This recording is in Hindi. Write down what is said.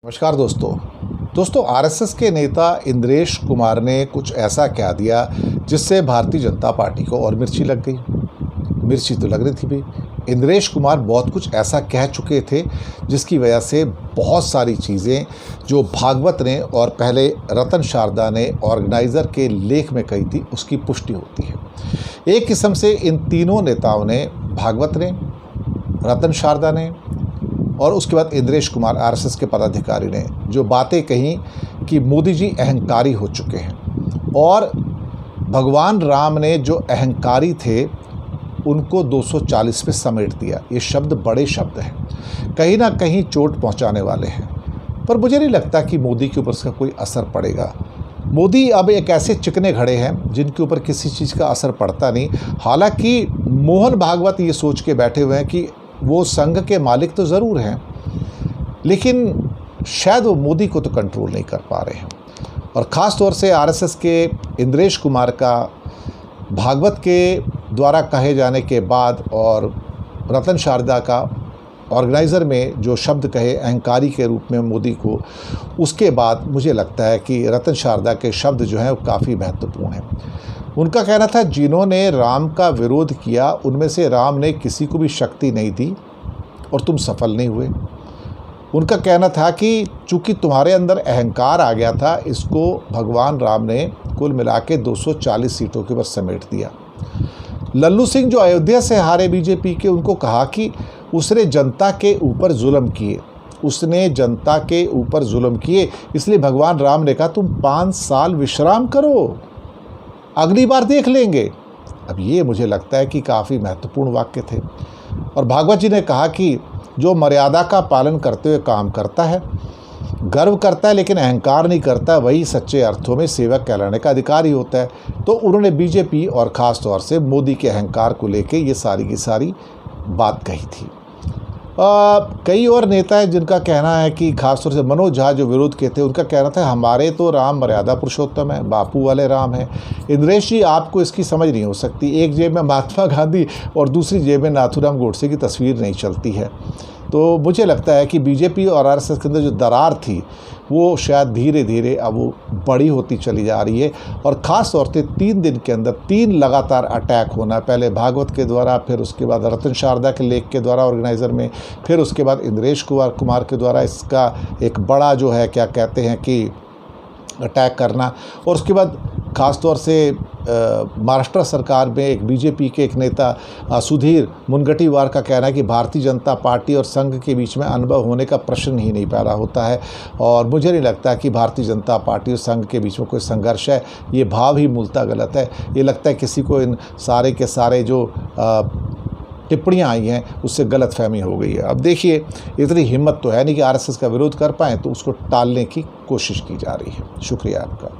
नमस्कार दोस्तों आरएसएस के नेता इंद्रेश कुमार ने कुछ ऐसा कह दिया जिससे भारतीय जनता पार्टी को और मिर्ची लग गई। मिर्ची तो लग रही थी भाई। इंद्रेश कुमार बहुत कुछ ऐसा कह चुके थे जिसकी वजह से बहुत सारी चीज़ें जो भागवत ने और पहले रतन शारदा ने ऑर्गेनाइज़र के लेख में कही थी उसकी पुष्टि होती है। एक किस्म से इन तीनों नेताओं ने, भागवत ने, रतन शारदा ने और उसके बाद इंद्रेश कुमार आरएसएस के पदाधिकारी ने जो बातें कही कि मोदी जी अहंकारी हो चुके हैं और भगवान राम ने जो अहंकारी थे उनको 240 पे समेट दिया। ये शब्द बड़े शब्द हैं, कहीं ना कहीं चोट पहुंचाने वाले हैं, पर मुझे नहीं लगता कि मोदी के ऊपर इसका कोई असर पड़ेगा। मोदी अब एक ऐसे चिकने घड़े हैं जिनके ऊपर किसी चीज़ का असर पड़ता नहीं। हालांकि मोहन भागवत ये सोच के बैठे हुए हैं कि वो संघ के मालिक तो ज़रूर हैं, लेकिन शायद वो मोदी को तो कंट्रोल नहीं कर पा रहे हैं। और ख़ास तौर से आरएसएस के इंद्रेश कुमार का भागवत के द्वारा कहे जाने के बाद और रतन शारदा का ऑर्गेनाइज़र में जो शब्द कहे अहंकारी के रूप में मोदी को, उसके बाद मुझे लगता है कि रतन शारदा के शब्द जो हैं वो काफ़ी महत्वपूर्ण हैं। उनका कहना था जिन्होंने राम का विरोध किया उनमें से राम ने किसी को भी शक्ति नहीं दी और तुम सफल नहीं हुए। उनका कहना था कि चूंकि तुम्हारे अंदर अहंकार आ गया था, इसको भगवान राम ने कुल मिला के 240 सीटों के ऊपर समेट दिया। लल्लू सिंह जो अयोध्या से हारे बीजेपी के, उनको कहा कि उसने जनता के ऊपर जुल्म किए, उसने जनता के ऊपर जुल्म किए, इसलिए भगवान राम ने कहा तुम 5 साल विश्राम करो, अगली बार देख लेंगे। अब ये मुझे लगता है कि काफ़ी महत्वपूर्ण वाक्य थे। और भागवत जी ने कहा कि जो मर्यादा का पालन करते हुए काम करता है, गर्व करता है लेकिन अहंकार नहीं करता, वही सच्चे अर्थों में सेवक कहलाने का अधिकारी होता है। तो उन्होंने बीजेपी और ख़ास तौर से मोदी के अहंकार को लेके ये सारी की सारी बात कही थी। कई और नेता हैं जिनका कहना है कि खासतौर से मनोज झा जो विरोध के थे, उनका कहना था हमारे तो राम मर्यादा पुरुषोत्तम है, बापू वाले राम है। इंद्रेश जी, आपको इसकी समझ नहीं हो सकती। एक जेब में महात्मा गांधी और दूसरी जेब में नाथूराम गोडसे की तस्वीर नहीं चलती है। तो मुझे लगता है कि बीजेपी और आरएसएस के अंदर जो दरार थी वो शायद धीरे धीरे अब वो बड़ी होती चली जा रही है। और ख़ास तौर से 3 दिन के अंदर 3 लगातार अटैक होना, पहले भागवत के द्वारा, फिर उसके बाद रतन शारदा के लेख के द्वारा ऑर्गेनाइज़र में, फिर उसके बाद इंद्रेश कुमार के द्वारा इसका एक बड़ा जो है क्या कहते हैं कि अटैक करना, और उसके बाद ख़ास तौर से महाराष्ट्र सरकार में एक बीजेपी के एक नेता सुधीर मुनगंटीवार का कहना है कि भारतीय जनता पार्टी और संघ के बीच में अनुभव होने का प्रश्न ही नहीं पैदा होता है। और मुझे नहीं लगता कि भारतीय जनता पार्टी और संघ के बीच में कोई संघर्ष है। ये भाव ही मूलतः गलत है। ये लगता है किसी को इन सारे के सारे जो टिप्पणियाँ आई हैं उससे गलतफहमी हो गई है। अब देखिए, इतनी हिम्मत तो है नहीं कि आरएसएस का विरोध कर पाएँ, तो उसको टालने की कोशिश की जा रही है। शुक्रिया आपका।